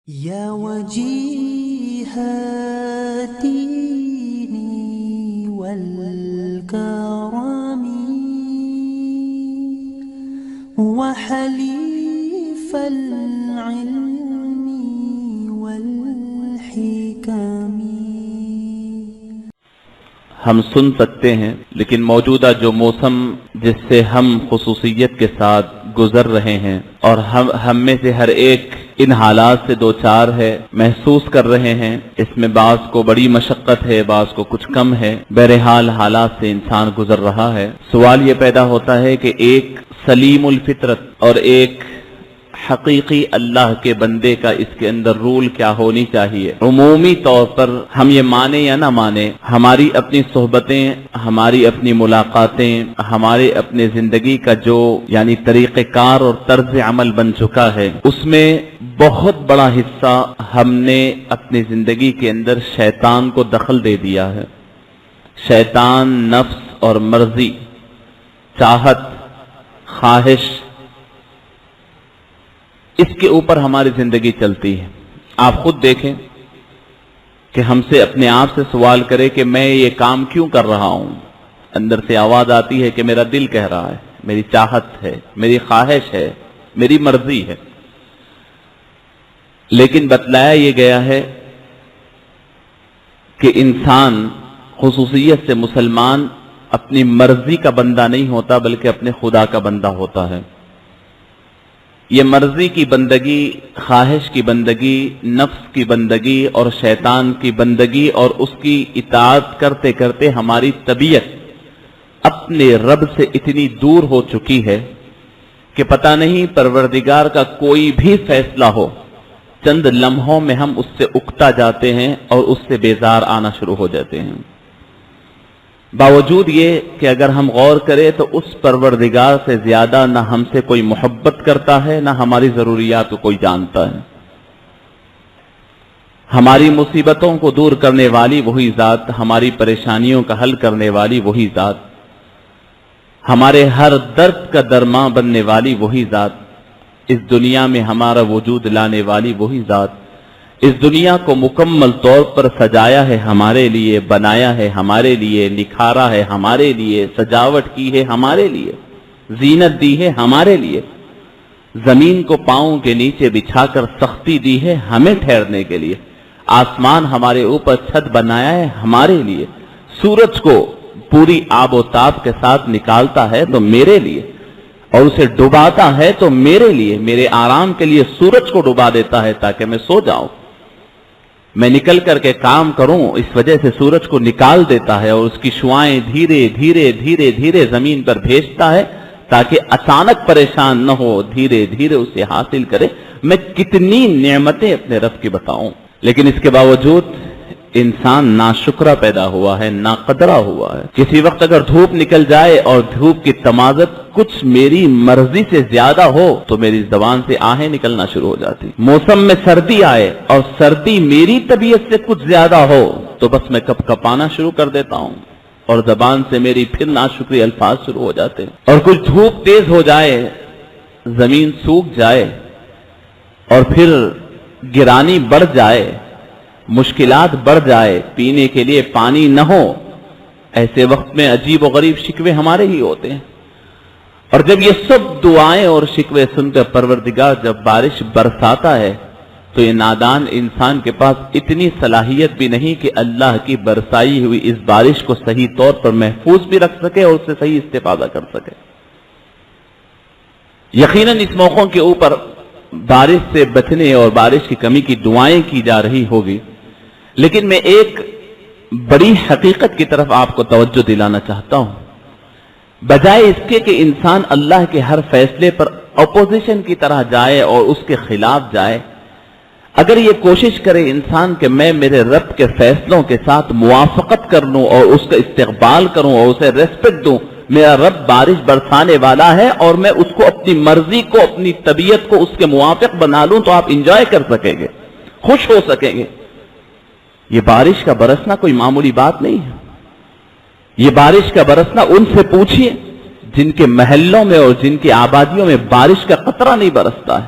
يا وجيه الدين والكرم وحليف العلم والحكم. ہم سن سکتے ہیں لیکن موجودہ جو موسم جس سے ہم خصوصیت کے ساتھ گزر رہے ہیں اور ہم میں سے ہر ایک ان حالات سے دوچار ہے، محسوس کر رہے ہیں، اس میں بعض کو بڑی مشقت ہے، بعض کو کچھ کم ہے، بہرحال حالات سے انسان گزر رہا ہے. سوال یہ پیدا ہوتا ہے کہ ایک سلیم الفطرت اور ایک حقیقی اللہ کے بندے کا اس کے اندر رول کیا ہونی چاہیے. عمومی طور پر ہم یہ مانیں یا نہ مانیں، ہماری اپنی صحبتیں، ہماری اپنی ملاقاتیں، ہمارے اپنے زندگی کا جو یعنی طریقہ کار اور طرز عمل بن چکا ہے، اس میں بہت بڑا حصہ ہم نے اپنی زندگی کے اندر شیطان کو دخل دے دیا ہے. شیطان، نفس اور مرضی، چاہت، خواہش، اس کے اوپر ہماری زندگی چلتی ہے. آپ خود دیکھیں کہ ہم سے اپنے آپ سے سوال کرے کہ میں یہ کام کیوں کر رہا ہوں. اندر سے آواز آتی ہے کہ میرا دل کہہ رہا ہے، میری چاہت ہے، میری خواہش ہے، میری مرضی ہے. لیکن بتلایا یہ گیا ہے کہ انسان خصوصیت سے مسلمان اپنی مرضی کا بندہ نہیں ہوتا بلکہ اپنے خدا کا بندہ ہوتا ہے. یہ مرضی کی بندگی، خواہش کی بندگی، نفس کی بندگی اور شیطان کی بندگی اور اس کی اطاعت کرتے کرتے ہماری طبیعت اپنے رب سے اتنی دور ہو چکی ہے کہ پتہ نہیں پروردگار کا کوئی بھی فیصلہ ہو، چند لمحوں میں ہم اس سے اکتا جاتے ہیں اور اس سے بیزار آنا شروع ہو جاتے ہیں. باوجود یہ کہ اگر ہم غور کریں تو اس پروردگار سے زیادہ نہ ہم سے کوئی محبت کرتا ہے، نہ ہماری ضروریات کو کوئی جانتا ہے. ہماری مصیبتوں کو دور کرنے والی وہی ذات، ہماری پریشانیوں کا حل کرنے والی وہی ذات، ہمارے ہر درد کا درماں بننے والی وہی ذات، اس دنیا میں ہمارا وجود لانے والی وہی ذات، اس دنیا کو مکمل طور پر سجایا ہے ہمارے لیے، بنایا ہے ہمارے لیے، نکھارا ہے ہمارے لیے، سجاوٹ کی ہے ہمارے لیے، زینت دی ہے ہمارے لیے، زمین کو پاؤں کے نیچے بچھا کر سختی دی ہے ہمیں ٹھہرنے کے لیے، آسمان ہمارے اوپر چھت بنایا ہے ہمارے لیے، سورج کو پوری آب و تاب کے ساتھ نکالتا ہے تو میرے لیے، اور اسے ڈباتا ہے تو میرے لیے، میرے آرام کے لیے سورج کو ڈبا دیتا ہے تاکہ میں سو جاؤں، میں نکل کر کے کام کروں، اس وجہ سے سورج کو نکال دیتا ہے اور اس کی شعاعیں دھیرے دھیرے دھیرے دھیرے زمین پر بھیجتا ہے تاکہ اچانک پریشان نہ ہو، دھیرے دھیرے اسے حاصل کرے. میں کتنی نعمتیں اپنے رب کی بتاؤں، لیکن اس کے باوجود انسان ناشکرہ پیدا ہوا ہے، ناقدرہ ہوا ہے. کسی وقت اگر دھوپ نکل جائے اور دھوپ کی تمازت کچھ میری مرضی سے زیادہ ہو تو میری زبان سے آہیں نکلنا شروع ہو جاتی. موسم میں سردی آئے اور سردی میری طبیعت سے کچھ زیادہ ہو تو بس میں کپ کپانا شروع کر دیتا ہوں اور زبان سے میری پھر ناشکری الفاظ شروع ہو جاتے ہیں. اور کچھ دھوپ تیز ہو جائے، زمین سوکھ جائے اور پھر گرانی بڑھ جائے، مشکلات بڑھ جائے، پینے کے لیے پانی نہ ہو، ایسے وقت میں عجیب و غریب شکوے ہمارے ہی ہوتے ہیں. اور جب یہ سب دعائیں اور شکوے سن کر پروردگار جب بارش برساتا ہے تو یہ نادان انسان کے پاس اتنی صلاحیت بھی نہیں کہ اللہ کی برسائی ہوئی اس بارش کو صحیح طور پر محفوظ بھی رکھ سکے اور اس سے صحیح استفادہ کر سکے. یقیناً اس موقعوں کے اوپر بارش سے بچنے اور بارش کی کمی کی دعائیں کی جا رہی ہوگی، لیکن میں ایک بڑی حقیقت کی طرف آپ کو توجہ دلانا چاہتا ہوں. بجائے اس کے کہ انسان اللہ کے ہر فیصلے پر اپوزیشن کی طرح جائے اور اس کے خلاف جائے، اگر یہ کوشش کرے انسان کہ میں میرے رب کے فیصلوں کے ساتھ موافقت کر لوں اور اس کا استقبال کروں اور اسے ریسپیکٹ دوں، میرا رب بارش برسانے والا ہے اور میں اس کو اپنی مرضی کو، اپنی طبیعت کو اس کے موافق بنا لوں تو آپ انجوائے کر سکیں گے، خوش ہو سکیں گے. یہ بارش کا برسنا کوئی معمولی بات نہیں ہے. یہ بارش کا برسنا ان سے پوچھئے جن کے محلوں میں اور جن کی آبادیوں میں بارش کا قطرہ نہیں برستا ہے.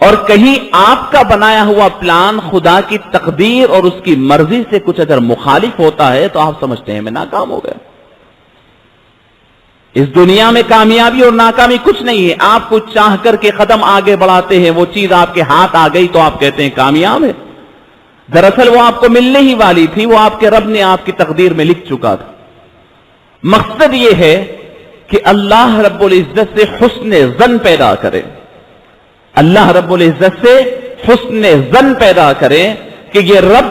اور کہیں آپ کا بنایا ہوا پلان خدا کی تقدیر اور اس کی مرضی سے کچھ اگر مخالف ہوتا ہے تو آپ سمجھتے ہیں میں ناکام ہو گیا. اس دنیا میں کامیابی اور ناکامی کچھ نہیں ہے. آپ کچھ چاہ کر کے قدم آگے بڑھاتے ہیں, وہ چیز آپ کے ہاتھ آ گئی تو آپ کہتے ہیں کامیاب ہے. دراصل وہ آپ کو ملنے ہی والی تھی, وہ آپ کے رب نے آپ کی تقدیر میں لکھ چکا تھا. مقصد یہ ہے کہ اللہ رب العزت سے حسن ظن پیدا کرے. اللہ رب العزت سے حسن ظن پیدا کرے کہ یہ رب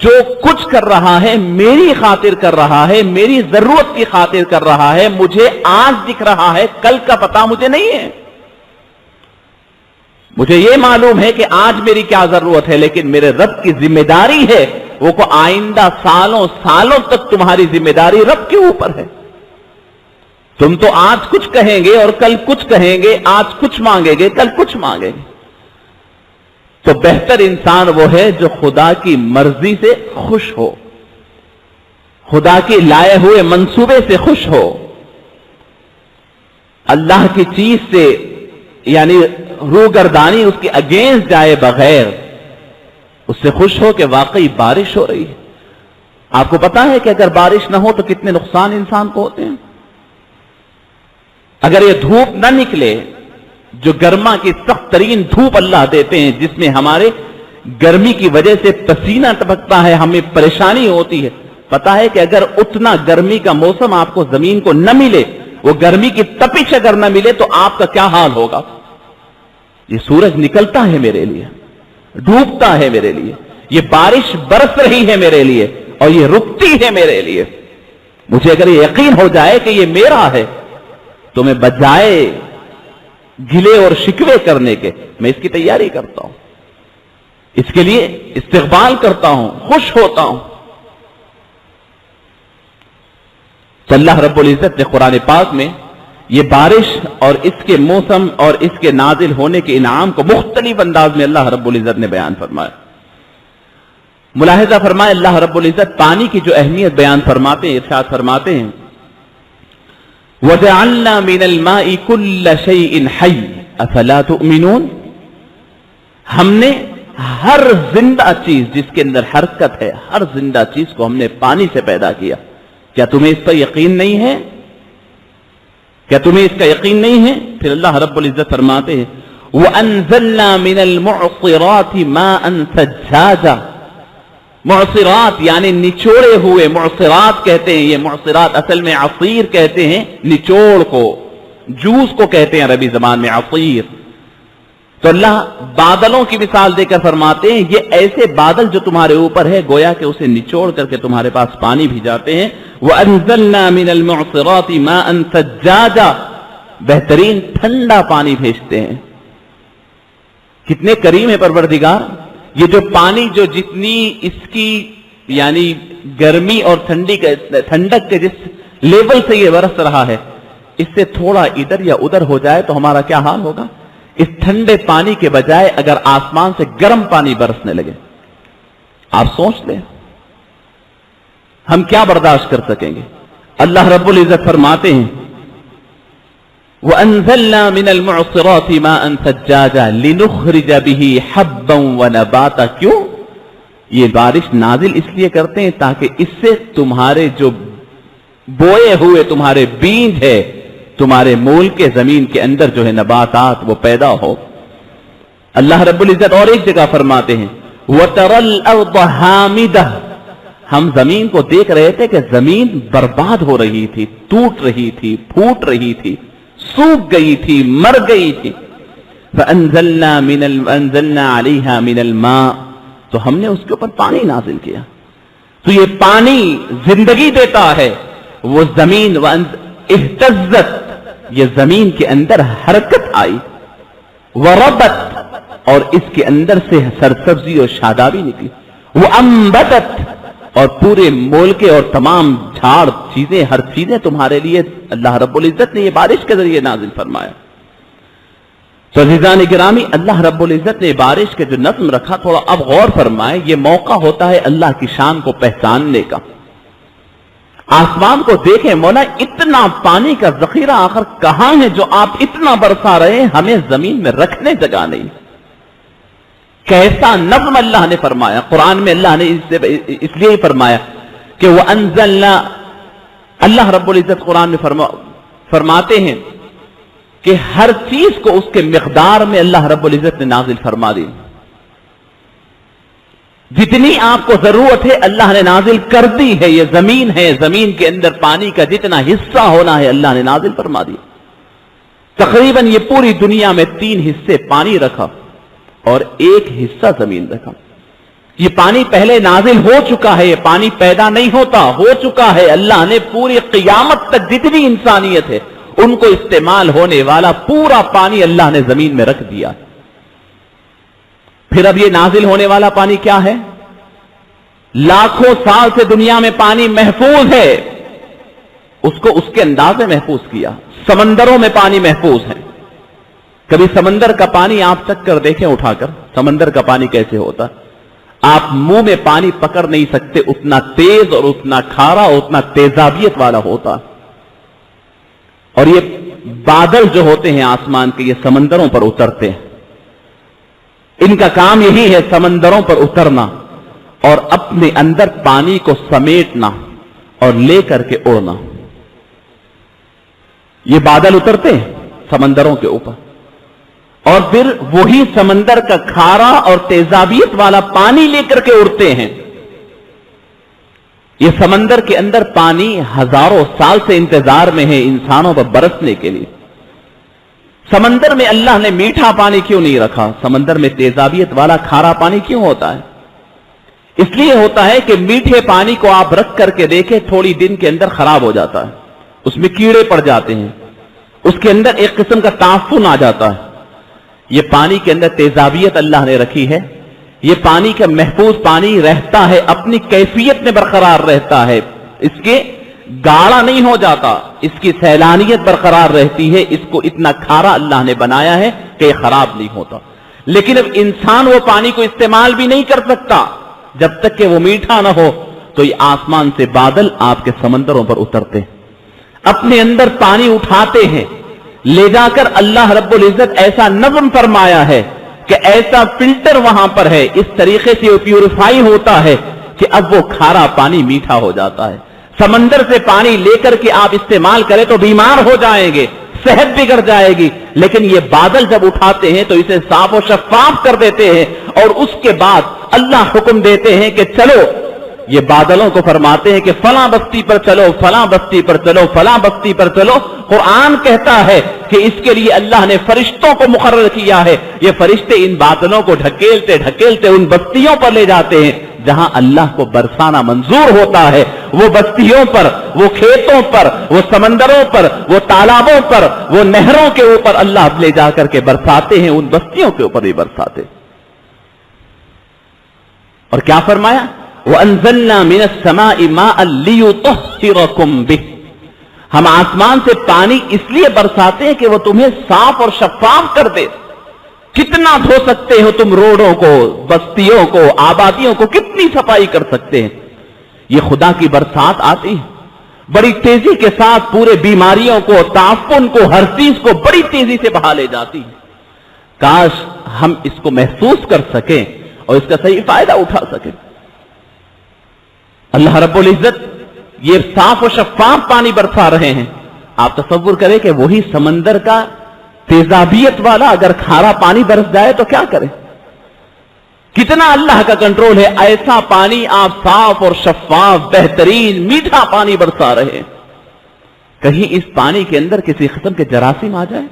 جو کچھ کر رہا ہے میری خاطر کر رہا ہے, میری ضرورت کی خاطر کر رہا ہے. مجھے آج دکھ رہا ہے, کل کا پتہ مجھے نہیں ہے. مجھے یہ معلوم ہے کہ آج میری کیا ضرورت ہے, لیکن میرے رب کی ذمہ داری ہے وہ کو آئندہ سالوں سالوں تک تمہاری ذمہ داری رب کے اوپر ہے. تم تو آج کچھ کہیں گے اور کل کچھ کہیں گے, آج کچھ مانگیں گے کل کچھ مانگیں گے. تو بہتر انسان وہ ہے جو خدا کی مرضی سے خوش ہو, خدا کے لائے ہوئے منصوبے سے خوش ہو, اللہ کی چیز سے یعنی روگردانی اس کی اگینسٹ جائے بغیر اس سے خوش ہو کہ واقعی بارش ہو رہی ہے. آپ کو پتا ہے کہ اگر بارش نہ ہو تو کتنے نقصان انسان کو ہوتے ہیں. اگر یہ دھوپ نہ نکلے, جو گرما کی سخت ترین دھوپ اللہ دیتے ہیں جس میں ہمارے گرمی کی وجہ سے پسینہ ٹپکتا ہے, ہمیں پریشانی ہوتی ہے. پتا ہے کہ اگر اتنا گرمی کا موسم آپ کو زمین کو نہ ملے, وہ گرمی کی تپش اگر نہ ملے تو آپ کا کیا حال ہوگا. یہ سورج نکلتا ہے میرے لیے, ڈوبتا ہے میرے لیے, یہ بارش برس رہی ہے میرے لیے اور یہ رکتی ہے میرے لیے. مجھے اگر یہ یقین ہو جائے کہ یہ میرا ہے تو میں بجائے گلے اور شکوے کرنے کے میں اس کی تیاری کرتا ہوں, اس کے لیے استقبال کرتا ہوں, خوش ہوتا ہوں. تو اللہ رب العزت نے قرآن پاک میں یہ بارش اور اس کے موسم اور اس کے نازل ہونے کے انعام کو مختلف انداز میں اللہ رب العزت نے بیان فرمایا. ملاحظہ فرمائے اللہ رب العزت پانی کی جو اہمیت بیان فرماتے ہیں, ارشاد فرماتے ہیں وَجَعَلْنَا مِنَ الْمَاءِ كُلَّ شَيْءٍ حَيٍّ أَفَلَا تُؤْمِنُونَ. ہم نے ہر زندہ چیز جس کے اندر حرکت ہے, ہر زندہ چیز کو ہم نے پانی سے پیدا کیا. کیا تمہیں اس پر یقین نہیں ہے؟ کیا تمہیں اس کا یقین نہیں ہے؟ پھر اللہ رب العزت فرماتے ہیں وَأَنزَلْنَا مِنَ الْمُعْصِرَاتِ مَاءً ثَجَّاجًا. معصرات یعنی نچوڑے ہوئے, معصرات کہتے ہیں. یہ معصرات اصل میں عصیر کہتے ہیں, نچوڑ کو, جوس کو کہتے ہیں عربی زبان میں عصیر. تو اللہ بادلوں کی مثال دے کر فرماتے ہیں یہ ایسے بادل جو تمہارے اوپر ہے گویا کہ اسے نچوڑ کر کے تمہارے پاس پانی بھی جاتے ہیں. وَأَنزَلْنَا مِنَ الْمُعْصِرَاتِ مَاءً ثَجَّاجًا. بہترین ٹھنڈا پانی بھیجتے ہیں. کتنے کریم ہے پروردگار. یہ جو پانی جو جتنی اس کی یعنی گرمی اور ٹھنڈک کے جس لیول سے یہ برس رہا ہے, اس سے تھوڑا ادھر یا ادھر ہو جائے تو ہمارا کیا حال ہوگا. اس ٹھنڈے پانی کے بجائے اگر آسمان سے گرم پانی برسنے لگے, آپ سوچ لیں ہم کیا برداشت کر سکیں گے. اللہ رب العزت فرماتے ہیں وَأَنزَلْنَا مِنَ الْمُعْصِرَاتِ مَاءً ثَجَّاجًا لِنُخْرِجَ بِهِ حَبًّا وَنَبَاتًا. کیوں یہ بارش نازل اس لیے کرتے ہیں تاکہ اس سے تمہارے جو بوئے ہوئے تمہارے بیج ہے, تمہارے مول کے زمین کے اندر جو ہے نباتات وہ پیدا ہو. اللہ رب العزت اور ایک جگہ فرماتے ہیں وَتَرَى الْأَرْضَ حَامِدَةً. ہم زمین کو دیکھ رہے تھے کہ زمین برباد ہو رہی تھی, ٹوٹ رہی تھی, پھوٹ رہی تھی, سوکھ گئی تھی, مر گئی تھی. فَأَنزَلْنَا عَلَيْهَا مِنَ الْمَاءِ. تو ہم نے اس کے اوپر پانی نازل کیا. تو یہ پانی زندگی دیتا ہے. وہ زمین اہتزت, یہ زمین کے اندر حرکت آئی. وَرَبَتْ, اور اس کے اندر سے سرسبزی اور شادابی نکلی. وَأَنبَتَتْ, اور پورے مولکے اور تمام جھاڑ چیزیں, ہر چیزیں تمہارے لیے اللہ رب العزت نے یہ بارش کے ذریعے نازل فرمایا. تو عزیزان گرامی, اللہ رب العزت نے بارش کے جو نظم رکھا تھوڑا اب غور فرمائے. یہ موقع ہوتا ہے اللہ کی شان کو پہچاننے کا. آسمان کو دیکھیں, مولا اتنا پانی کا ذخیرہ آخر کہاں ہے جو آپ اتنا برسا رہے ہیں, ہمیں زمین میں رکھنے جگہ نہیں. کیسا نظم اللہ نے فرمایا قرآن میں. اللہ نے اس لیے فرمایا کہ وہ انزلنا, اللہ رب العزت قرآن میں فرماتے ہیں کہ ہر چیز کو اس کے مقدار میں اللہ رب العزت نے نازل فرما دی. جتنی آپ کو ضرورت ہے اللہ نے نازل کر دی ہے. یہ زمین ہے, زمین کے اندر پانی کا جتنا حصہ ہونا ہے اللہ نے نازل فرما دیا. تقریباً یہ پوری دنیا میں 3 حصے پانی رکھا اور 1 حصہ زمین رکھا. یہ پانی پہلے نازل ہو چکا ہے, یہ پانی پیدا نہیں ہوتا, ہو چکا ہے. اللہ نے پوری قیامت تک جتنی انسانیت ہے ان کو استعمال ہونے والا پورا پانی اللہ نے زمین میں رکھ دیا. پھر اب یہ نازل ہونے والا پانی کیا ہے؟ لاکھوں سال سے دنیا میں پانی محفوظ ہے, اس کو اس کے انداز میں محفوظ کیا. سمندروں میں پانی محفوظ ہے. کبھی سمندر کا پانی آپ چکھ کر دیکھیں اٹھا کر, سمندر کا پانی کیسے ہوتا. آپ منہ میں پانی پکڑ نہیں سکتے, اتنا تیز اور اتنا کھارا اور اتنا تیزابیت والا ہوتا. اور یہ بادل جو ہوتے ہیں آسمان کے, یہ سمندروں پر اترتے ہیں. ان کا کام یہی ہے سمندروں پر اترنا اور اپنے اندر پانی کو سمیٹنا اور لے کر کے اڑنا. یہ بادل اترتے ہیں سمندروں کے اوپر اور پھر وہی سمندر کا کھارا اور تیزابیت والا پانی لے کر کے اڑتے ہیں. یہ سمندر کے اندر پانی ہزاروں سال سے انتظار میں ہے انسانوں پر برسنے کے لیے. سمندر میں اللہ نے میٹھا پانی کیوں نہیں رکھا؟ سمندر میں تیزابیت والا کھارا پانی کیوں ہوتا ہے؟ اس لیے ہوتا ہے کہ میٹھے پانی کو آپ رکھ کر کے دیکھیں تھوڑی دن کے اندر خراب ہو جاتا ہے, اس میں کیڑے پڑ جاتے ہیں, اس کے اندر ایک قسم کا تعفن آ جاتا ہے. یہ پانی کے اندر تیزابیت اللہ نے رکھی ہے. یہ پانی کا محفوظ پانی رہتا ہے, اپنی کیفیت میں برقرار رہتا ہے, اس کے گاڑا نہیں ہو جاتا, اس کی سیلانیت برقرار رہتی ہے. اس کو اتنا کھارا اللہ نے بنایا ہے کہ یہ خراب نہیں ہوتا. لیکن اب انسان وہ پانی کو استعمال بھی نہیں کر سکتا جب تک کہ وہ میٹھا نہ ہو. تو یہ آسمان سے بادل آپ کے سمندروں پر اترتے ہیں, اپنے اندر پانی اٹھاتے ہیں, لے جا کر اللہ رب العزت ایسا نظم فرمایا ہے کہ ایسا فلٹر وہاں پر ہے, اس طریقے سے وہ پیوریفائی ہوتا ہے کہ اب وہ کھارا پانی میٹھا ہو جاتا ہے. سمندر سے پانی لے کر کے آپ استعمال کریں تو بیمار ہو جائیں گے, صحت بگڑ جائے گی. لیکن یہ بادل جب اٹھاتے ہیں تو اسے صاف و شفاف کر دیتے ہیں اور اس کے بعد اللہ حکم دیتے ہیں کہ چلو. یہ بادلوں کو فرماتے ہیں کہ فلاں بستی پر چلو, فلاں بستی پر چلو, فلاں بستی پر چلو. قرآن کہتا ہے کہ اس کے لیے اللہ نے فرشتوں کو مقرر کیا ہے. یہ فرشتے ان بادلوں کو ڈھکیلتے ڈھکیلتے ان بستیوں پر لے جاتے ہیں جہاں اللہ کو برسانا منظور ہوتا ہے. وہ بستیوں پر, وہ کھیتوں پر, وہ سمندروں پر, وہ تالابوں پر, وہ نہروں کے اوپر اللہ لے جا کر کے برساتے ہیں, ان بستیوں کے اوپر بھی برساتے. اور کیا فرمایا؟ وَأَنزَلْنَا مِنَ السَّمَاءِ مَاءً لِيُطَهِّرَكُمْ بِهِ. ہم آسمان سے پانی اس لیے برساتے ہیں کہ وہ تمہیں صاف اور شفاف کر دے. کتنا دھو سکتے ہو تم روڈوں کو, بستیوں کو, آبادیوں کو, کتنی صفائی کر سکتے ہیں. یہ خدا کی برسات آتی ہے بڑی تیزی کے ساتھ, پورے بیماریوں کو, تعفن کو, ہر چیز کو بڑی تیزی سے بہا لے جاتی ہے. کاش ہم اس کو محسوس کر سکیں اور اس کا صحیح فائدہ اٹھا سکیں. اللہ رب العزت یہ صاف و شفاف پانی برسا رہے ہیں. آپ تصور کریں کہ وہی سمندر کا تیزابیت والا اگر کھارا پانی برس جائے تو کیا کریں؟ کتنا اللہ کا کنٹرول ہے. ایسا پانی آپ صاف اور شفاف بہترین میٹھا پانی برسا رہے ہیں. کہیں اس پانی کے اندر کسی قسم کے جراثیم آ جائے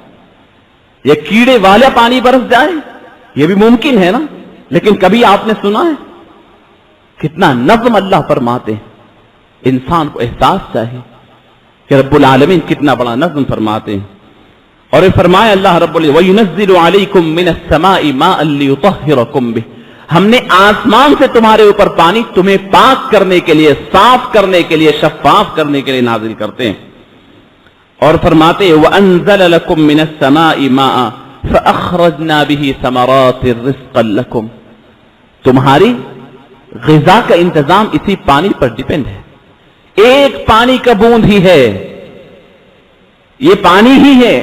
یا کیڑے والا پانی برس جائے, یہ بھی ممکن ہے نا. لیکن کبھی آپ نے سنا ہے؟ کتنا نظم اللہ فرماتے ہیں. انسان کو احساس چاہیے کہ رب العالمین کتنا بڑا نظم فرماتے ہیں. اور یہ فرمایا اللہ رب العالمین وَيُنَزِّلُ عَلَيْكُم مِّنَ السَّمَاءِ مَاءً لِيُطَهِّرَكُم بِهِ. ہم نے آسمان سے تمہارے اوپر پانی تمہیں پاک کرنے کے لیے, صاف کرنے کے لیے, شفاف کرنے کے لیے نازل کرتے ہیں. اور فرماتے ہیں وَأَنزَلَ لَكُم مِّنَ السَّمَاءِ مَاءً فَأَخْرَجْنَا بِهِ ثَمَرَاتٍ رِزْقًا لَكُمْ. تمہاری غذا کا انتظام اسی پانی پر ڈیپینڈ ہے. ایک پانی کا بوند ہی ہے, یہ پانی ہی ہے,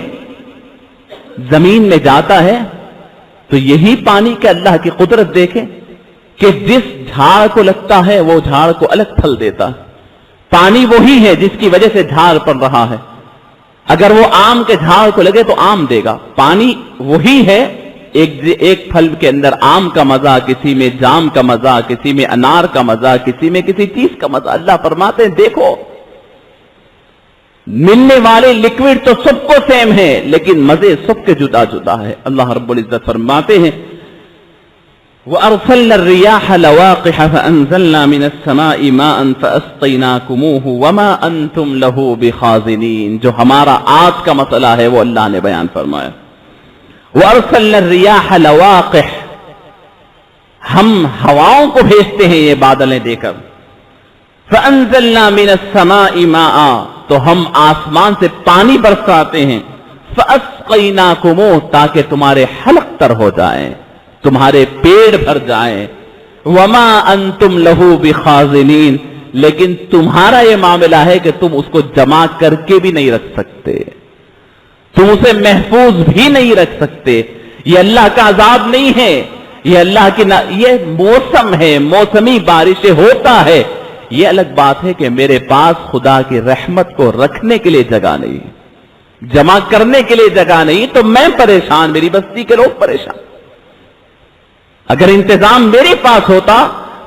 زمین میں جاتا ہے تو یہی پانی کے اللہ کی قدرت دیکھیں کہ جس جھاڑ کو لگتا ہے وہ جھاڑ کو الگ پھل دیتا ہے. پانی وہی ہے جس کی وجہ سے جھاڑ پڑ رہا ہے. اگر وہ آم کے جھاڑ کو لگے تو آم دے گا. پانی وہی ہے. ایک پھل کے اندر آم کا مزہ, کسی میں جام کا مزہ, کسی میں انار کا مزہ, کسی میں کسی چیز کا مزہ. اللہ فرماتے ہیں دیکھو ملنے والے لکوڈ تو سب کو سیم ہے لیکن مزے سب کے جدا جدا ہے. اللہ رب العزت فرماتے ہیں وَأَرْسَلْنَا الرِّيَاحَ لَوَاقِحَ فَأَنزَلْنَا مِنَ السَّمَاءِ مَاءً فَأَسْقَيْنَاكُمُوهُ وَمَا أَنْتُمْ لَهُ بِخَازِنِينَ. جو ہمارا آج کا مسئلہ ہے وہ اللہ نے بیان فرمایا. وَأَرْسَلْنَا الرِّيَاحَ لَوَاقِحَ, ہم ہواؤں کو بھیجتے ہیں یہ بادلیں دے کر. فَأَنزَلْنَا مِنَ السَّمَاءِ مَاءً, تو ہم آسمان سے پانی برساتے ہیں. فَأَسْقَيْنَاكُمُوهُ, تاکہ تمہارے حلق تر ہو جائیں, تمہارے پیڑ بھر جائیں. وما انتم لہو بخازنین, لیکن تمہارا یہ معاملہ ہے کہ تم اس کو جمع کر کے بھی نہیں رکھ سکتے, تم اسے محفوظ بھی نہیں رکھ سکتے. یہ اللہ کا عذاب نہیں ہے, یہ اللہ کی یہ موسم ہے, موسمی بارشیں ہوتا ہے. یہ الگ بات ہے کہ میرے پاس خدا کی رحمت کو رکھنے کے لیے جگہ نہیں, جمع کرنے کے لیے جگہ نہیں, تو میں پریشان, میری بستی کے لوگ پریشان. اگر انتظام میرے پاس ہوتا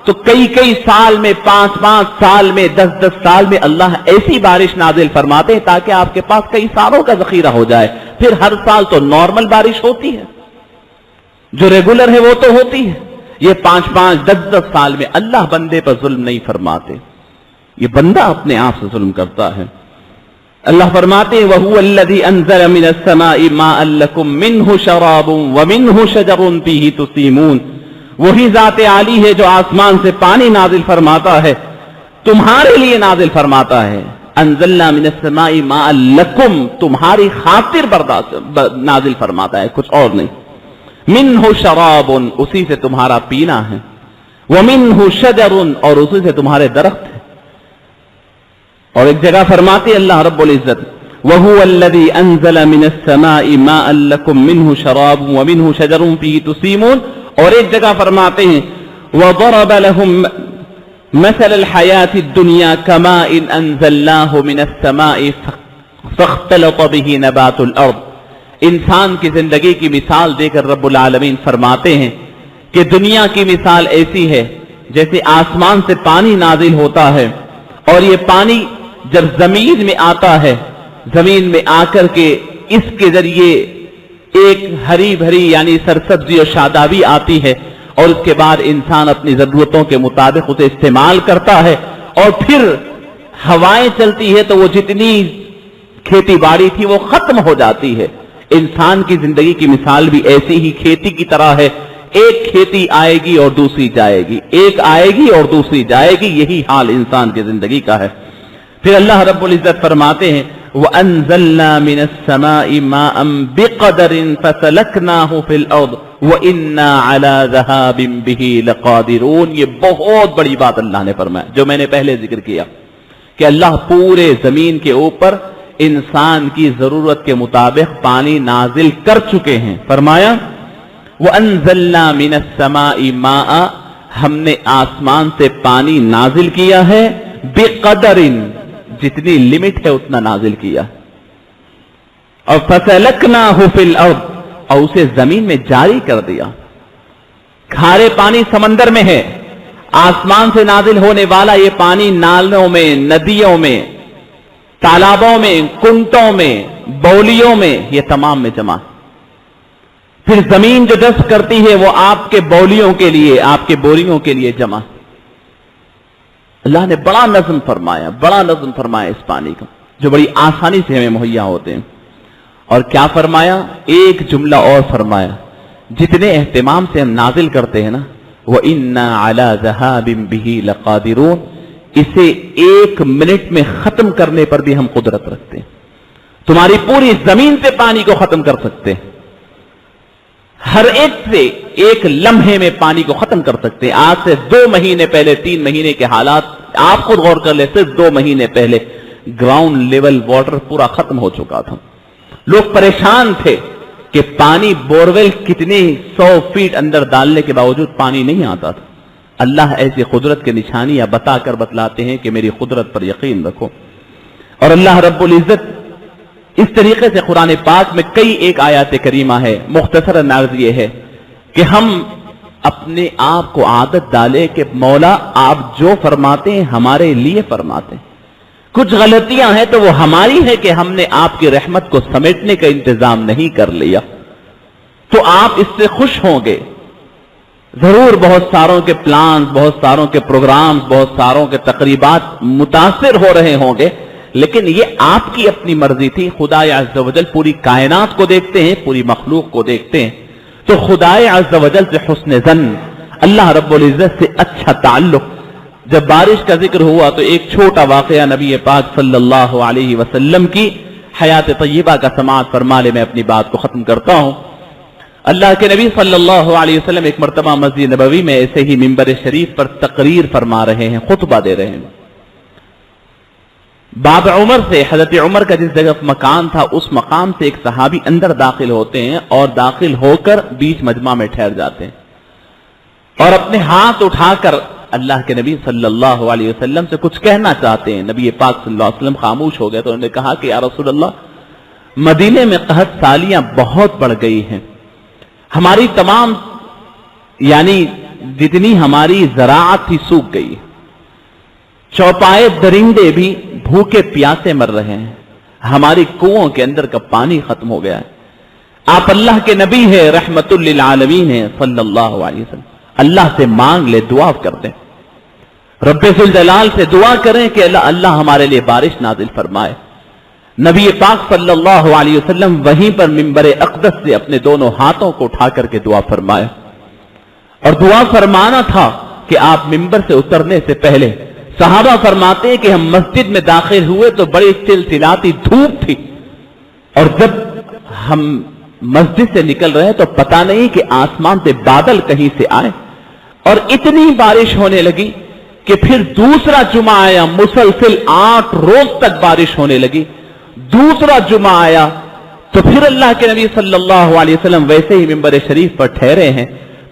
تو کئی سال میں, 5 سال میں, 10 سال میں اللہ ایسی بارش نازل فرماتے ہیں تاکہ آپ کے پاس کئی سالوں کا ذخیرہ ہو جائے. پھر ہر سال تو نارمل بارش ہوتی ہے, جو ریگولر ہے وہ تو ہوتی ہے. یہ 5 10 سال میں اللہ بندے پر ظلم نہیں فرماتے, یہ بندہ اپنے آپ سے ظلم کرتا ہے. اللہ فرماتے ہیں وَهُوَ الَّذِي أَنزَلَ مِنَ السَّمَاءِ مَاءً لَكُم مِّنْهُ شَرَابٌ وَمِنْهُ شَجَرٌ فِيهِ تُسِيمُونَ. وہی ذات عالی ہے جو آسمان سے پانی نازل فرماتا ہے, تمہارے لیے نازل فرماتا ہے. انزلنا من السماء ماء لکم, تمہاری خاطر نازل فرماتا ہے, کچھ اور نہیں. منہ شراب, اسی سے تمہارا پینا ہے. ومنہ شجر, اور اسی سے تمہارے درخت ہے. اور ایک جگہ فرماتے اللہ رب العزت وَهُوَ الَّذِي أَنزَلَ مِنَ السَّمَاءِ مَاءً لَكُم مِّنْهُ شَرَابٌ وَمِنْهُ شَجَرٌ فِيهِ تُسِيمُونَ. اور ایک جگہ فرماتے ہیں وَضَرَبَ لَهُم مَثَلَ الْحَيَاةِ الدُّنْيَا كَمَاءٍ أَنزَلْنَاهُ مِنَ السَّمَاءِ فَاخْتَلَطَ بِهِ نَبَاتُ الْأَرْضِ. انسان کی زندگی کی مثال دے کر رب العالمین فرماتے ہیں کہ دنیا کی مثال ایسی ہے جیسے آسمان سے پانی نازل ہوتا ہے, اور یہ پانی جب زمین میں آتا ہے, زمین میں آ کر کے اس کے ذریعے ایک ہری بھری یعنی سرسبزی اور شادابی آتی ہے, اور اس کے بعد انسان اپنی ضرورتوں کے مطابق اسے استعمال کرتا ہے. اور پھر ہوائیں چلتی ہے تو وہ جتنی کھیتی باڑی تھی وہ ختم ہو جاتی ہے. انسان کی زندگی کی مثال بھی ایسی ہی کھیتی کی طرح ہے, ایک کھیتی آئے گی اور دوسری جائے گی, ایک آئے گی اور دوسری جائے گی. یہی حال انسان کی زندگی کا ہے. پھر اللہ رب العزت فرماتے ہیں وَأَنزَلْنَا مِنَ السَّمَاءِ مَاءً بِقَدَرٍ فَسَلَكْنَاهُ فِي الْأَرْضِ وَإِنَّا عَلَى ذَهَابٍ بِهِ لَقَادِرُونَ. یہ بہت بڑی بات اللہ نے فرمایا, جو میں نے پہلے ذکر کیا کہ اللہ پورے زمین کے اوپر انسان کی ضرورت کے مطابق پانی نازل کر چکے ہیں. فرمایا وَأَنزَلْنَا مِنَ السَّمَاءِ مَاءً, ہم نے آسمان سے پانی نازل کیا ہے بِقَدَرٍ, جتنی لمٹ ہے اتنا نازل کیا, اور فَسَلَكْنَاهُ فِي الْأَرْضِ, اور اسے زمین میں جاری کر دیا. کھارے پانی سمندر میں ہے, آسمان سے نازل ہونے والا یہ پانی نالوں میں, ندیوں میں, تالابوں میں, کنٹوں میں, بولیوں میں, یہ تمام میں جمع. پھر زمین جو جذب کرتی ہے وہ آپ کے بولیوں کے لیے, آپ کے بوریوں کے لیے جمع. اللہ نے بڑا نظم فرمایا اس پانی کا, جو بڑی آسانی سے ہمیں مہیا ہوتے ہیں. اور کیا فرمایا, ایک جملہ اور فرمایا, جتنے اہتمام سے ہم نازل کرتے ہیں نا, وَإِنَّا عَلَى ذَهَابٍ بِهِ لَقَادِرُونَ, اسے 1 منٹ میں ختم کرنے پر بھی ہم قدرت رکھتے ہیں. تمہاری پوری زمین سے پانی کو ختم کر سکتے ہیں, ہر ایک سے 1 لمحے میں پانی کو ختم کر سکتے ہیں. آج سے 2 مہینے پہلے, 3 مہینے کے حالات آپ خود غور کر لیں, صرف 2 مہینے پہلے گراؤنڈ لیول واٹر پورا ختم ہو چکا تھا. لوگ پریشان تھے, کہ پانی بورویل کتنے 100 فیٹ اندر ڈالنے کے باوجود پانی نہیں آتا تھا. اللہ ایسی قدرت کی نشانیاں بتا کر بتلاتے ہیں کہ میری قدرت پر یقین رکھو. اور اللہ رب العزت اس طریقے سے قرآن پاک میں کئی ایک آیات کریمہ ہے. مختصر انداز یہ ہے کہ ہم اپنے آپ کو عادت ڈالے کہ مولا آپ جو فرماتے ہیں ہمارے لیے فرماتے ہیں. کچھ غلطیاں ہیں تو وہ ہماری ہے کہ ہم نے آپ کی رحمت کو سمیٹنے کا انتظام نہیں کر لیا. تو آپ اس سے خوش ہوں گے. ضرور بہت ساروں کے پلانز، بہت ساروں کے پروگرامز، بہت ساروں کے تقریبات متاثر ہو رہے ہوں گے، لیکن یہ آپ کی اپنی مرضی تھی. خدا عز و جل پوری کائنات کو دیکھتے ہیں، پوری مخلوق کو دیکھتے ہیں. تو خدا عز و جل سے حسن ظن، اللہ رب العزت سے اچھا تعلق. جب بارش کا ذکر ہوا تو ایک چھوٹا واقعہ نبی پاک صلی اللہ علیہ وسلم کی حیات طیبہ کا سماعت فرما لے. میں اپنی بات کو ختم کرتا ہوں. اللہ کے نبی صلی اللہ علیہ وسلم ایک مرتبہ مسجد نبوی میں ایسے ہی منبر شریف پر تقریر فرما رہے ہیں، خطبہ دے رہے ہیں. باب عمر سے، حضرت عمر کا جس جگہ مکان تھا اس مقام سے ایک صحابی اندر داخل ہوتے ہیں اور داخل ہو کر بیچ مجمع میں ٹھہر جاتے ہیں اور اپنے ہاتھ اٹھا کر اللہ کے نبی صلی اللہ علیہ وسلم سے کچھ کہنا چاہتے ہیں. نبی پاک صلی اللہ علیہ وسلم خاموش ہو گئے تو انہوں نے کہا کہ یا رسول اللہ، مدینے میں قحط سالیاں بہت بڑھ گئی ہیں. ہماری تمام یعنی جتنی ہماری زراعت تھی سوکھ گئی. چوپائے درندے بھی بھوکے پیاسے مر رہے ہیں. ہماری کنووں کے اندر کا پانی ختم ہو گیا ہے. آپ اللہ کے نبی ہے، رحمت للعالمین ہے صلی اللہ علیہ وسلم. اللہ سے مانگ لے، دعا کر دیں، رب ذوالجلال سے دعا کریں کہ اللہ ہمارے لیے بارش نازل فرمائے. نبی پاک صلی اللہ علیہ وسلم وہیں پر منبر اقدس سے اپنے دونوں ہاتھوں کو اٹھا کر کے دعا فرمائے. اور دعا فرمانا تھا کہ آپ منبر سے اترنے سے پہلے، صحابہ فرماتے ہیں کہ ہم مسجد میں داخل ہوئے تو بڑی چلچلاتی دھوپ تھی، اور جب ہم مسجد سے نکل رہے تو پتہ نہیں کہ آسمان سے بادل کہیں سے آئے اور اتنی بارش ہونے لگی کہ پھر دوسرا جمعہ آیا، مسلسل 8 روز تک بارش ہونے لگی. دوسرا جمعہ آیا تو پھر اللہ کے نبی صلی اللہ علیہ وسلم ویسے ہی منبر شریف پر ٹھہرے ہیں.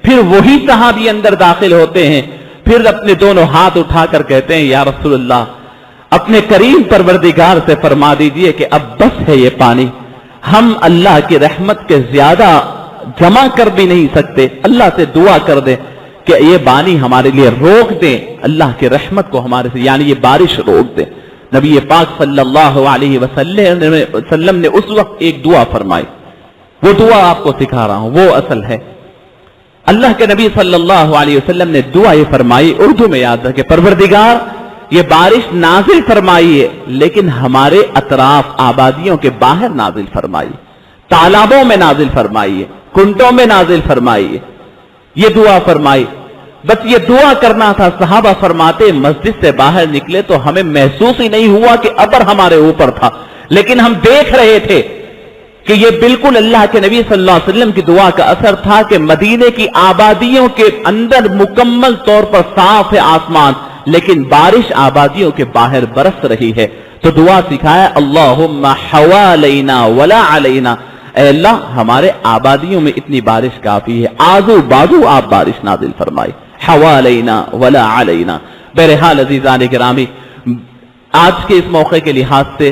پھر وہی صحابی اندر داخل ہوتے ہیں، پھر اپنے دونوں ہاتھ اٹھا کر کہتے ہیں یا رسول اللہ، اپنے کریم پروردگار سے فرما دیجئے کہ اب بس ہے یہ پانی، ہم اللہ کی رحمت کے زیادہ جمع کر بھی نہیں سکتے. اللہ سے دعا کر دیں کہ یہ پانی ہمارے لیے روک دیں، اللہ کی رحمت کو ہمارے سے یعنی یہ بارش روک دیں. نبی پاک صلی اللہ علیہ وسلم نے اس وقت ایک دعا فرمائی. وہ دعا آپ کو سکھا رہا ہوں، وہ اصل ہے. اللہ کے نبی صلی اللہ علیہ وسلم نے دعا یہ فرمائی، اردو میں یاد رکھے، پروردگار یہ بارش نازل فرمائیے لیکن ہمارے اطراف آبادیوں کے باہر نازل فرمائیے، تالابوں میں نازل فرمائیے، کنڈوں میں نازل فرمائیے. یہ دعا فرمائی. بس یہ دعا کرنا تھا. صحابہ فرماتے مسجد سے باہر نکلے تو ہمیں محسوس ہی نہیں ہوا کہ ابر ہمارے اوپر تھا، لیکن ہم دیکھ رہے تھے کہ یہ بالکل اللہ کے نبی صلی اللہ علیہ وسلم کی دعا کا اثر تھا کہ مدینے کی آبادیوں کے اندر مکمل طور پر صاف ہے آسمان، لیکن بارش آبادیوں کے باہر برس رہی ہے. تو دعا سکھایا، اللہم حوالینا ولا علینا، اے اللہ ہمارے آبادیوں میں اتنی بارش کافی ہے، آزو بازو آپ بارش نازل فرمائی، حوالینا ولا علینا. بہرحال عزیزان گرامی، آج کے اس موقع کے لحاظ سے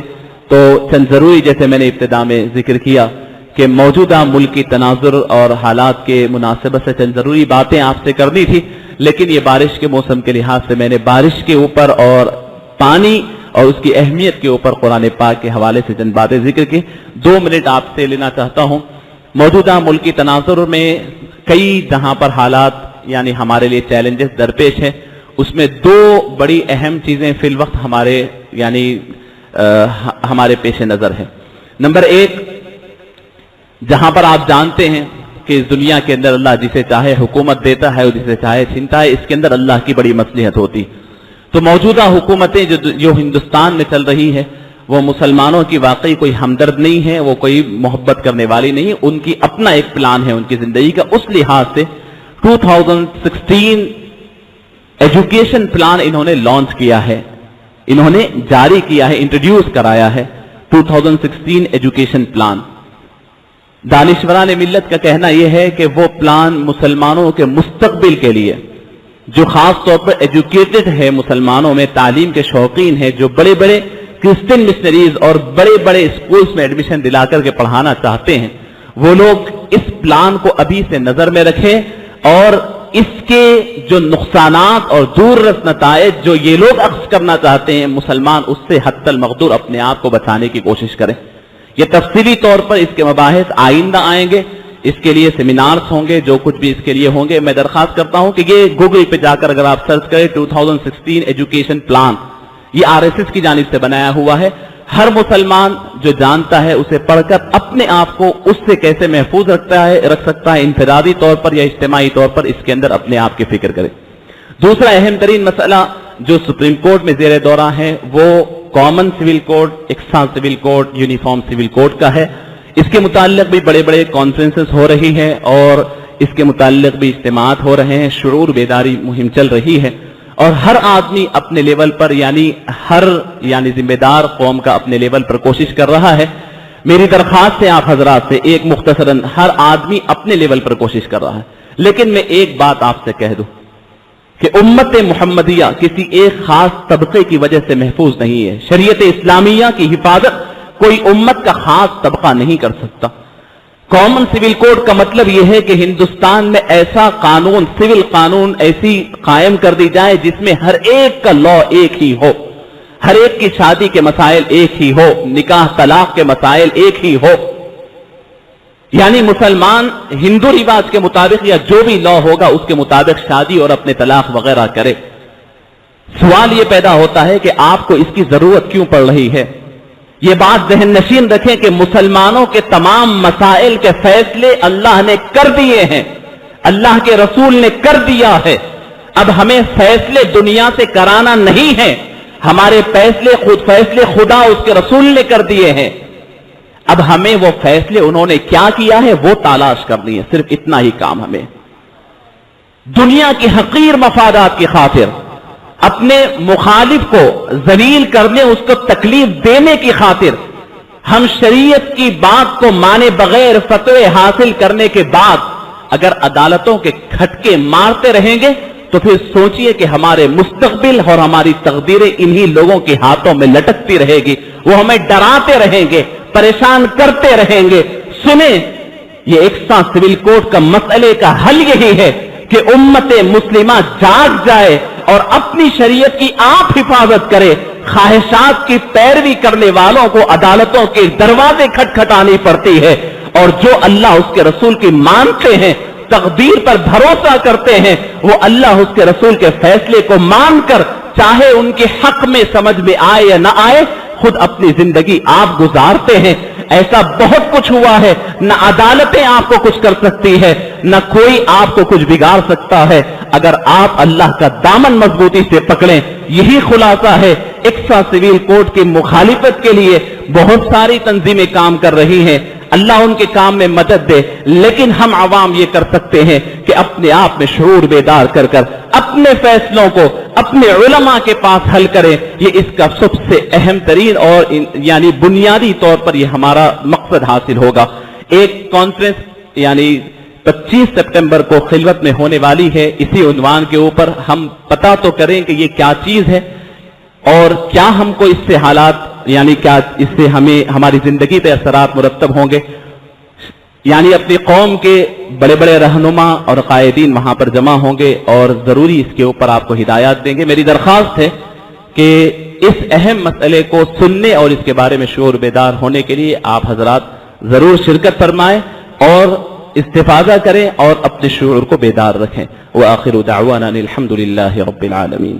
تو چند ضروری، جیسے میں نے ابتدا میں ذکر کیا کہ موجودہ ملکی تناظر اور حالات کے مناسبت سے چند ضروری باتیں آپ سے کرنی تھی، لیکن یہ بارش کے موسم کے لحاظ سے میں نے بارش کے اوپر اور پانی اور اس کی اہمیت کے اوپر قرآن پاک کے حوالے سے چند باتیں ذکر کی. 2 منٹ آپ سے لینا چاہتا ہوں. موجودہ ملکی تناظر میں کئی جہاں پر حالات یعنی ہمارے لیے چیلنجز درپیش ہیں، اس میں 2 بڑی اہم چیزیں فی الوقت ہمارے پیش نظر ہیں. نمبر 1، جہاں پر آپ جانتے ہیں کہ اس دنیا کے اندر اللہ جسے چاہے حکومت دیتا ہے اور جسے چاہے چھینتا ہے، اس کے اندر اللہ کی بڑی مصلحت ہوتی. تو موجودہ حکومتیں جو ہندوستان میں چل رہی ہے وہ مسلمانوں کی واقعی کوئی ہمدرد نہیں ہے، وہ کوئی محبت کرنے والی نہیں. ان کی اپنا ایک پلان ہے ان کی زندگی کا. اس لحاظ سے 2016 ایجوکیشن پلان انہوں نے لانچ کیا ہے، انہوں نے جاری کیا ہے، انٹروڈیوس کرایا ہے 2016 ایجوکیشن پلان. دانشوران ملت کا کہنا یہ ہے کہ وہ پلان مسلمانوں کے مستقبل کے لیے جو خاص طور پر ایجوکیٹڈ ہے، مسلمانوں میں تعلیم کے شوقین ہیں، جو بڑے بڑے کرسچن مشنریز اور بڑے بڑے اسکولز میں ایڈمیشن دلا کر کے پڑھانا چاہتے ہیں، وہ لوگ اس پلان کو ابھی سے نظر میں رکھیں اور اس کے جو نقصانات اور دور رس نتائج جو یہ لوگ اخذ کرنا چاہتے ہیں، مسلمان اس سے حتی المقدور اپنے آپ کو بچانے کی کوشش کریں۔ یہ تفصیلی طور پر اس کے مباحث آئندہ آئیں گے، اس کے لیے سیمینارز ہوں گے، جو کچھ بھی اس کے لیے ہوں گے۔ میں درخواست کرتا ہوں کہ یہ گوگل پہ جا کر اگر آپ سرچ کریں 2016 ایجوکیشن پلان، یہ RSS کی جانب سے بنایا ہوا ہے۔ ہر مسلمان جو جانتا ہے اسے پڑھ کر اپنے آپ کو اس سے کیسے محفوظ رکھ سکتا ہے، انفرادی طور پر یا اجتماعی طور پر، اس کے اندر اپنے آپ کی فکر کرے۔ دوسرا اہم ترین مسئلہ جو سپریم کورٹ میں زیر دورہ ہے وہ کامن سول کوڈ، یکساں civil code, uniform civil code کا ہے۔ اس کے متعلق بھی بڑے بڑے کانفرنسز ہو رہی ہیں اور اس کے متعلق بھی اجتماعات ہو رہے ہیں، شعور بیداری مہم چل رہی ہے، اور ہر آدمی اپنے لیول پر ہر ذمہ دار قوم کا اپنے لیول پر کوشش کر رہا ہے۔ میری درخواست ہے آپ حضرات سے، ایک مختصراً، ہر آدمی اپنے لیول پر کوشش کر رہا ہے، لیکن میں ایک بات آپ سے کہہ دوں کہ امت محمدیہ کسی ایک خاص طبقے کی وجہ سے محفوظ نہیں ہے۔ شریعت اسلامیہ کی حفاظت کوئی امت کا خاص طبقہ نہیں کر سکتا۔ کامن سول کوڈ کا مطلب یہ ہے کہ ہندوستان میں ایسا قانون، سول قانون ایسی قائم کر دی جائے جس میں ہر ایک کا لا ایک ہی ہو، ہر ایک کی شادی کے مسائل ایک ہی ہو، نکاح طلاق کے مسائل ایک ہی ہو، یعنی مسلمان ہندو رواج کے مطابق یا جو بھی لا ہوگا اس کے مطابق شادی اور اپنے طلاق وغیرہ کرے۔ سوال یہ پیدا ہوتا ہے کہ آپ کو اس کی ضرورت کیوں پڑ رہی ہے؟ یہ بات ذہن نشین رکھیں کہ مسلمانوں کے تمام مسائل کے فیصلے اللہ نے کر دیے ہیں، اللہ کے رسول نے کر دیا ہے۔ اب ہمیں فیصلے دنیا سے کرانا نہیں ہے، ہمارے فیصلے خدا اس کے رسول نے کر دیے ہیں۔ اب ہمیں وہ فیصلے انہوں نے کیا کیا ہے وہ تلاش کرنی ہے، صرف اتنا ہی کام ہمیں۔ دنیا کی حقیر مفادات کی خاطر، اپنے مخالف کو ذلیل کرنے، اس کو تکلیف دینے کی خاطر ہم شریعت کی بات کو مانے بغیر فتوے حاصل کرنے کے بعد اگر عدالتوں کے کھٹکے مارتے رہیں گے تو پھر سوچئے کہ ہمارے مستقبل اور ہماری تقدیریں انہی لوگوں کے ہاتھوں میں لٹکتی رہے گی، وہ ہمیں ڈراتے رہیں گے، پریشان کرتے رہیں گے۔ سنیں، یہ یکساں سول کوڈ کا مسئلے کا حل یہی ہے کہ امت مسلمہ جاگ جائے اور اپنی شریعت کی آپ حفاظت کرے۔ خواہشات کی پیروی کرنے والوں کو عدالتوں کے دروازے کھٹکھٹانی پڑتی ہے، اور جو اللہ اس کے رسول کی مانتے ہیں، تقدیر پر بھروسہ کرتے ہیں، وہ اللہ اس کے رسول کے فیصلے کو مان کر، چاہے ان کے حق میں سمجھ میں آئے یا نہ آئے، خود اپنی زندگی آپ گزارتے ہیں۔ ایسا بہت کچھ ہوا ہے، نہ عدالتیں آپ کو کچھ کر سکتی ہے، نہ کوئی آپ کو کچھ بگاڑ سکتا ہے، اگر آپ اللہ کا دامن مضبوطی سے پکڑیں۔ یہی خلاصہ ہے۔ یکساں سول کوڈ کی مخالفت کے لیے بہت ساری تنظیمیں کام کر رہی ہیں، اللہ ان کے کام میں مدد دے، لیکن ہم عوام یہ کر سکتے ہیں کہ اپنے آپ میں شعور بیدار کر اپنے فیصلوں کو اپنے علماء کے پاس حل کریں۔ یہ اس کا سب سے اہم ترین اور بنیادی طور پر یہ ہمارا مقصد حاصل ہوگا۔ ایک کانفرنس 25 سپٹمبر کو خلوت میں ہونے والی ہے، اسی عنوان کے اوپر ہم پتہ تو کریں کہ یہ کیا چیز ہے اور کیا ہم کو اس سے حالات کیا اس سے ہمیں ہماری زندگی پہ اثرات مرتب ہوں گے۔ اپنی قوم کے بڑے بڑے رہنما اور قائدین وہاں پر جمع ہوں گے اور ضروری اس کے اوپر آپ کو ہدایات دیں گے۔ میری درخواست ہے کہ اس اہم مسئلے کو سننے اور اس کے بارے میں شعور بیدار ہونے کے لیے آپ حضرات ضرور شرکت فرمائیں اور استفادہ کریں اور اپنے شعور کو بیدار رکھیں۔ وآخر دعوانا الحمد للہ رب العالمین۔